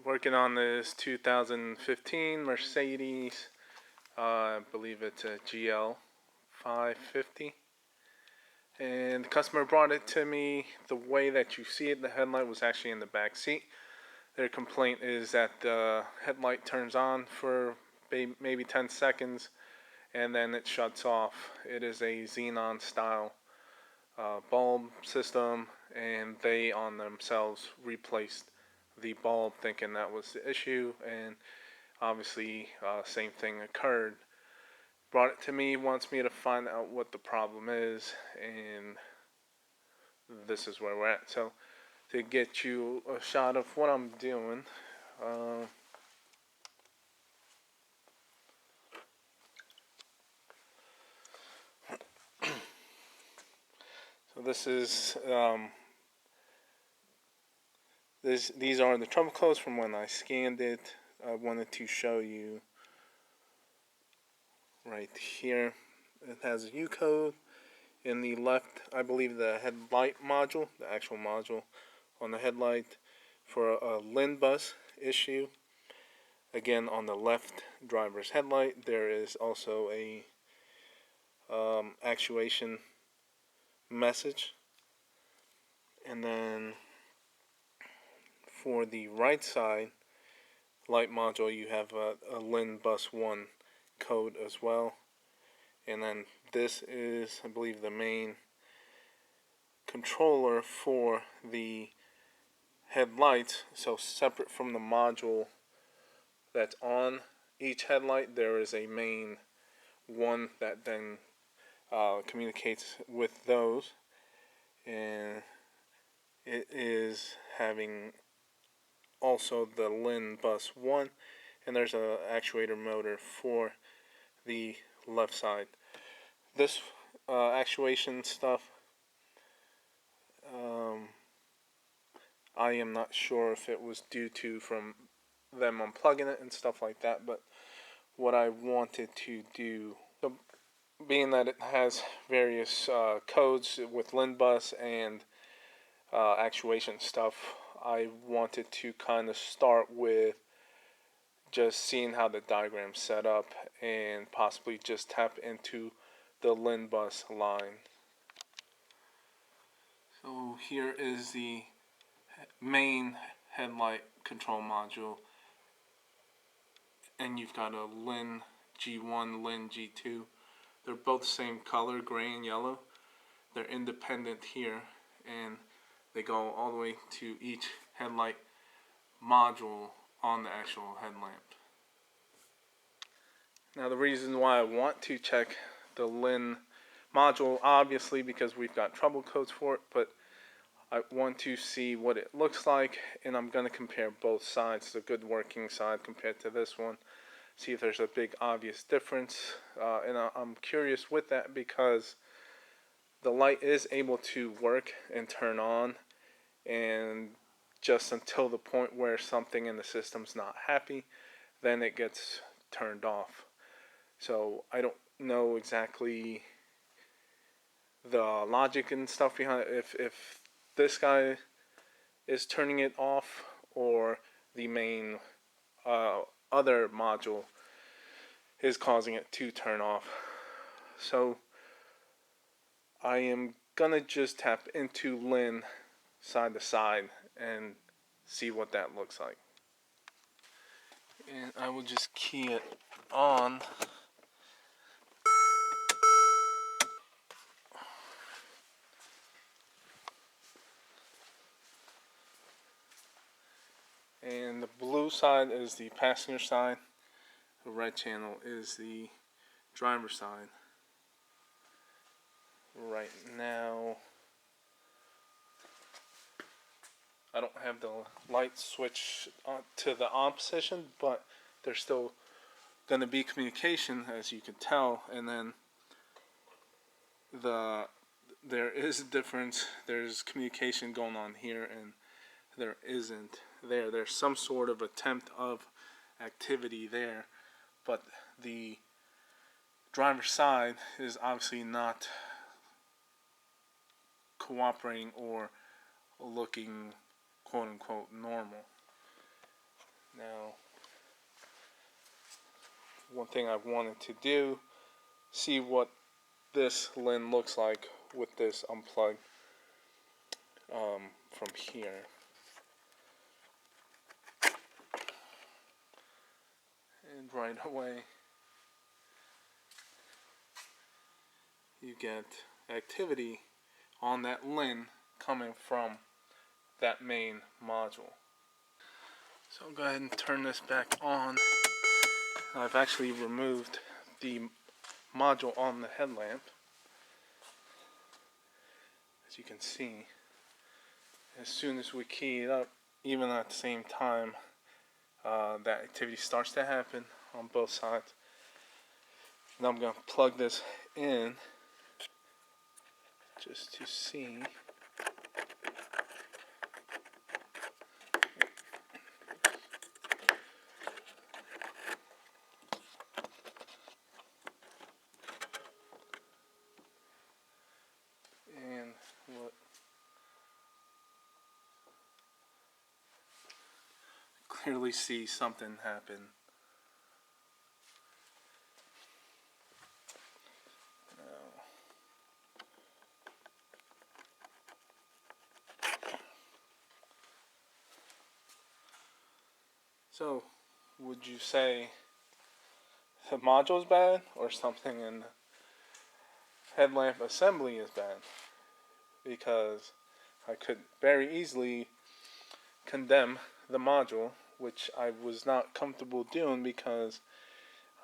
Working on this 2015 Mercedes, I believe it's a GL550. And the customer brought it to me the way that you see it. The headlight was actually in the back seat. Their complaint is that the headlight turns on for maybe 10 seconds and then it shuts off. It is a xenon style bulb system, and they on themselves replaced the bulb thinking that was the issue, and obviously same thing occurred. Brought it to me, wants me to find out what the problem is, and this is where we're at. So to get you a shot of what I'm doing, so this is these are the trouble codes from when I scanned it. I wanted to show you right here. It has a U code in the left, I believe the headlight module, the actual module on the headlight for a LIN bus issue. Again, on the left driver's headlight, there is also a actuation message. And then for the right side light module, you have a LIN bus 1 code as well. And then this is, I believe, the main controller for the headlights. So separate from the module that's on each headlight, there is a main one that then communicates with those, and it is having also the LIN bus 1, and there's an actuator motor for the left side. This actuation stuff, I am not sure if it was due to from them unplugging it and stuff like that, but what I wanted to do, so being that it has various codes with LIN bus and actuation stuff, I wanted to kind of start with just seeing how the diagram's set up and possibly just tap into the LIN bus line. So here is the main headlight control module, and you've got a LIN G1, LIN G2. They're both the same color, gray and yellow. They're independent here, and they go all the way to each headlight module on the actual headlamp. Now the reason why I want to check the LIN module, obviously because we've got trouble codes for it, but I want to see what it looks like, and I'm going to compare both sides, the good working side compared to this one, see if there's a big obvious difference, and I'm curious with that because the light is able to work and turn on, and just until the point where something in the system's not happy, then it gets turned off. So I don't know exactly the logic and stuff behind it, if this guy is turning it off or the main other module is causing it to turn off. So I am gonna just tap into LIN side to side and see what that looks like. And I will just key it on. And the blue side is the passenger side. The red channel is the driver side. Right now, I don't have the light switch to the on position, but there's still going to be communication, as you can tell. And then there is a difference. There's communication going on here, and there isn't there. There's some sort of attempt of activity there, but the driver's side is obviously not cooperating or looking quote unquote normal. Now, one thing I wanted to do, see what this lens looks like with this unplugged from here. And right away, you get activity on that lens coming from that main module. So I'll go ahead and turn this back on. I've actually removed the module on the headlamp. As you can see, as soon as we key it up, even at the same time, that activity starts to happen on both sides. Now I'm going to plug this in just to see. And what clearly see something happen. So, would you say the module is bad, or something in the headlamp assembly is bad? Because I could very easily condemn the module, which I was not comfortable doing because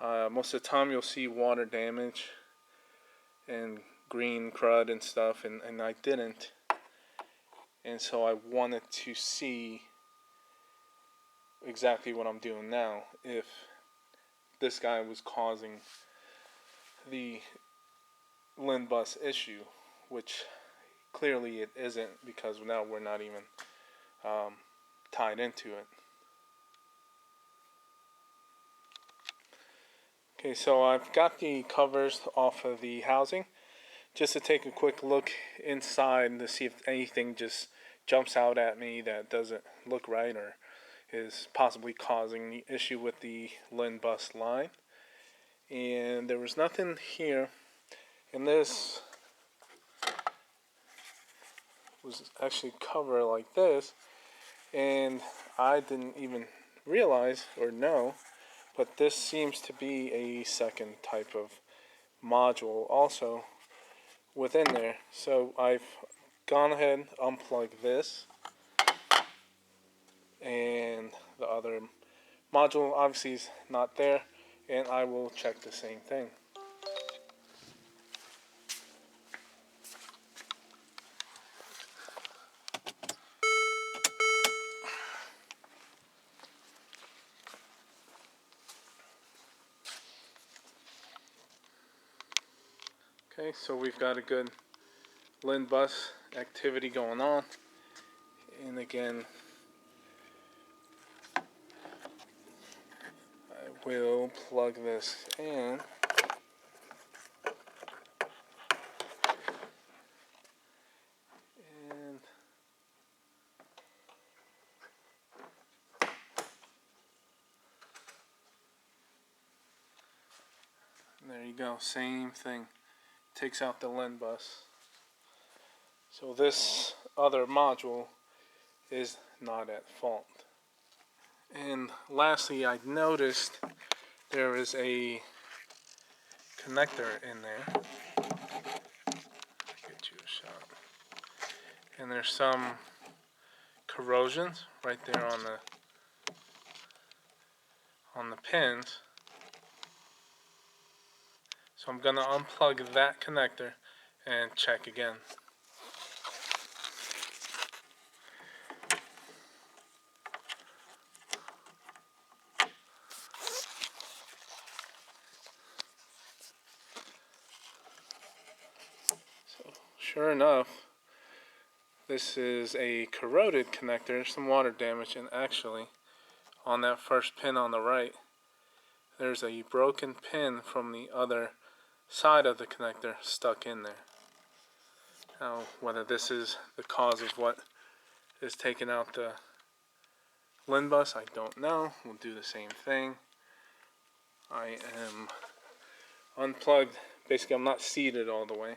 most of the time you'll see water damage and green crud and stuff, and I didn't. And so I wanted to see exactly what I'm doing now, if this guy was causing the LIN bus issue, which clearly it isn't, because now we're not even tied into it. Okay, so I've got the covers off of the housing, just to take a quick look inside to see if anything just jumps out at me that doesn't look right or is possibly causing the issue with the LIN bus line. And there was nothing here, and this was actually covered like this, and I didn't even realize or know, but this seems to be a second type of module also within there. So I've gone ahead, unplugged this, and the other module obviously is not there, and I will check the same thing. Okay, so we've got a good LIN bus activity going on, and again, I will plug this in. And there you go, same thing. Takes out the LIN bus. So this other module is not at fault. And lastly, I noticed there is a connector in there. Get you a shot. And there's some corrosion right there on the pins. So I'm gonna unplug that connector and check again. So sure enough, this is a corroded connector, some water damage, and actually on that first pin on the right, there's a broken pin from the other side of the connector stuck in there. Now, whether this is the cause of what is taking out the LIN bus, I don't know. We'll do the same thing. I am unplugged. Basically, I'm not seated all the way,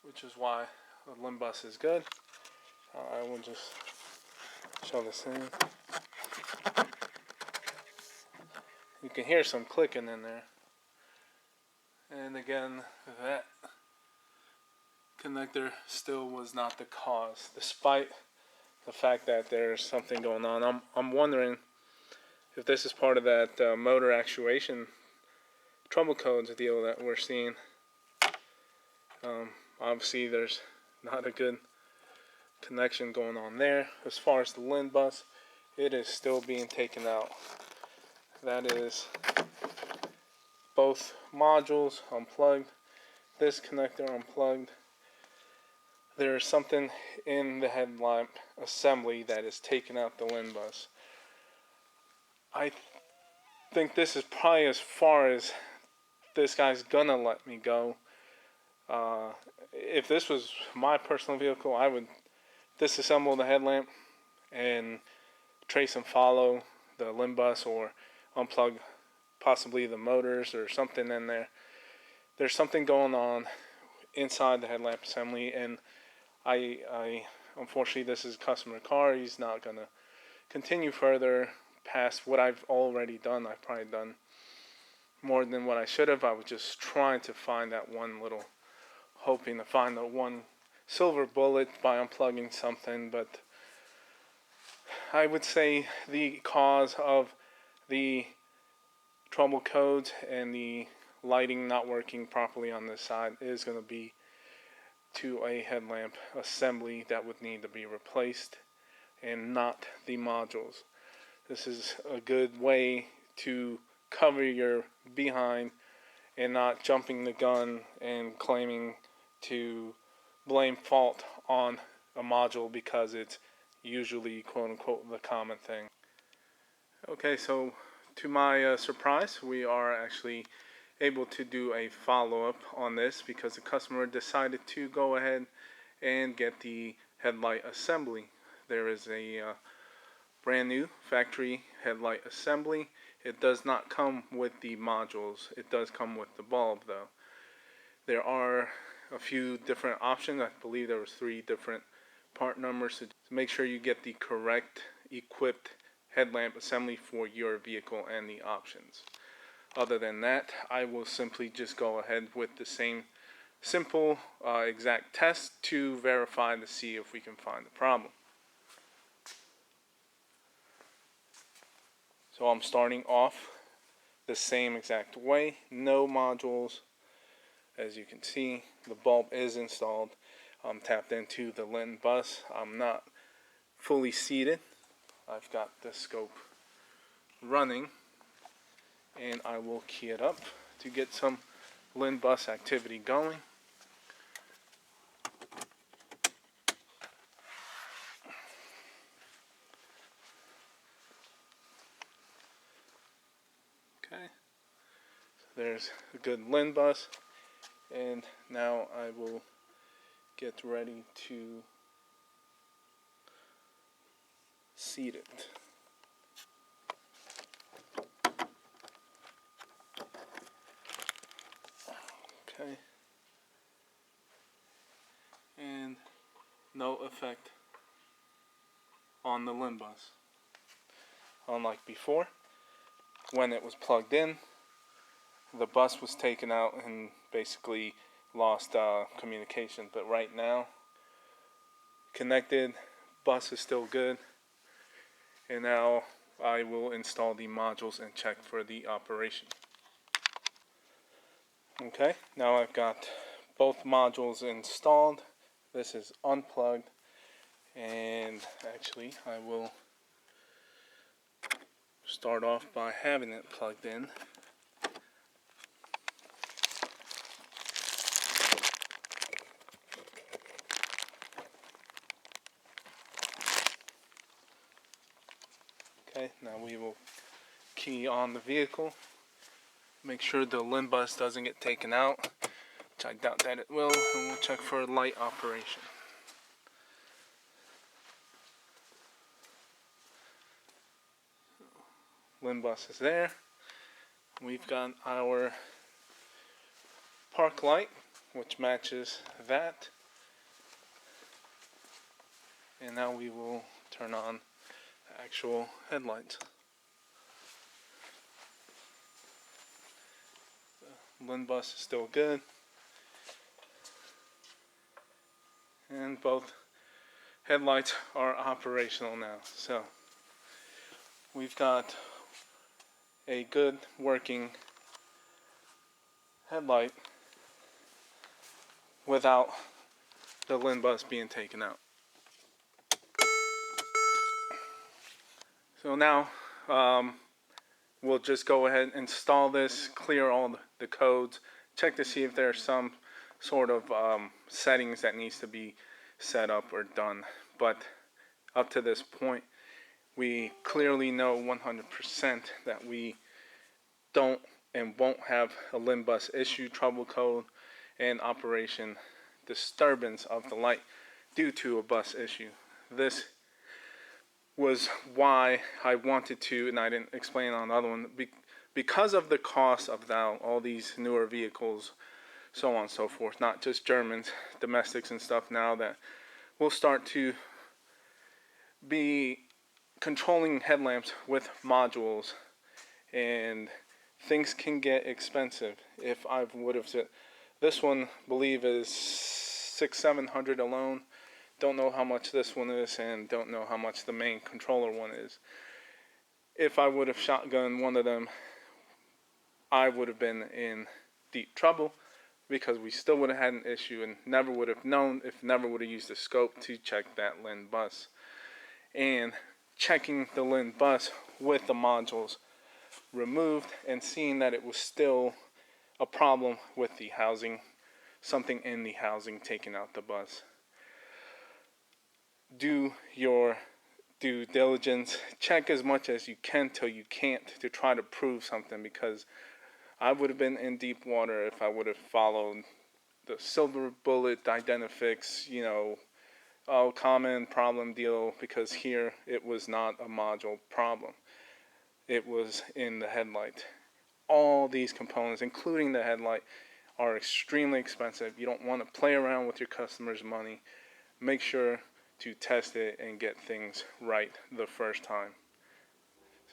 which is why the LIN bus is good. I will just show this in. You can hear some clicking in there. And again, that connector still was not the cause, despite the fact that there's something going on. I'm wondering if this is part of that motor actuation trouble codes deal that we're seeing. Obviously, there's not a good connection going on there. As far as the LIN bus, it is still being taken out. That is both modules unplugged, this connector unplugged. There is something in the headlamp assembly that is taking out the LIN bus. I think this is probably as far as this guy's gonna let me go. If this was my personal vehicle, I would disassemble the headlamp and trace and follow the LIN bus, or unplug possibly the motors or something in there. There's something going on inside the headlamp assembly, and I unfortunately, this is a customer car. He's not gonna continue further past what I've already done. I've probably done more than what I should have. I was just trying to find that one little, hoping to find the one silver bullet by unplugging something. But I would say the cause of the trouble codes and the lighting not working properly on this side is going to be to a headlamp assembly that would need to be replaced, and not the modules. This is a good way to cover your behind and not jumping the gun and claiming to blame fault on a module, because it's usually quote unquote the common thing. Okay, so to my surprise, we are actually able to do a follow-up on this, because the customer decided to go ahead and get the headlight assembly. There is a brand new factory headlight assembly. It does not come with the modules. It does come with the bulb though. There are a few different options. I believe there was 3 different part numbers to make sure you get the correct equipped headlamp assembly for your vehicle and the options. Other than that, I will simply just go ahead with the same simple exact test to verify to see if we can find the problem. So I'm starting off the same exact way, no modules. As you can see, the bulb is installed. I'm tapped into the LIN bus. I'm not fully seated. I've got the scope running, and I will key it up to get some LIN bus activity going. Okay, so there's a good LIN bus, and now I will get ready to seat it. Okay, and no effect on the LIN bus. Unlike before, when it was plugged in, the bus was taken out and basically lost communication. But right now, connected, bus is still good. And now I will install the modules and check for the operation. Okay, now I've got both modules installed. This is unplugged, and actually I will start off by having it plugged in. Okay, now we will key on the vehicle. Make sure the LIN bus doesn't get taken out, which I doubt that it will, and we'll check for light operation. LIN bus is there. We've got our park light, which matches that. And now we will turn on the actual headlights. The LIN bus is still good. And both headlights are operational now. So we've got a good working headlight without the LIN bus being taken out. So now we'll just go ahead and install this, clear all the codes, check to see if there's some sort of settings that needs to be set up or done. But up to this point, we clearly know 100% that we don't and won't have a LIN bus issue, trouble code, and operation disturbance of the light due to a bus issue. This was why I wanted to, and I didn't explain on the other one, because of the cost of now all these newer vehicles, so on and so forth, not just Germans, domestics and stuff now that will start to be controlling headlamps with modules, and things can get expensive. If I would have said, this one, believe, is $600-700 alone. Don't know how much this one is, and don't know how much the main controller one is. If I would have shotgunned one of them, I would have been in deep trouble, because we still would have had an issue and never would have known, if never would have used the scope to check that LIN bus. And checking the LIN bus with the modules removed and seeing that it was still a problem with the housing, something in the housing taking out the bus. Do your due diligence, check as much as you can till you can't to try to prove something, because I would have been in deep water if I would have followed the silver bullet Identifix, common problem deal, because here it was not a module problem. It was in the headlight. All these components, including the headlight, are extremely expensive. You don't want to play around with your customers' money. Make sure to test it and get things right the first time.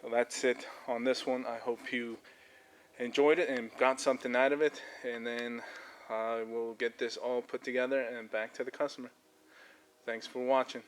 So that's it on this one. I hope you enjoyed it and got something out of it, and then I will get this all put together and back to the customer. Thanks for watching.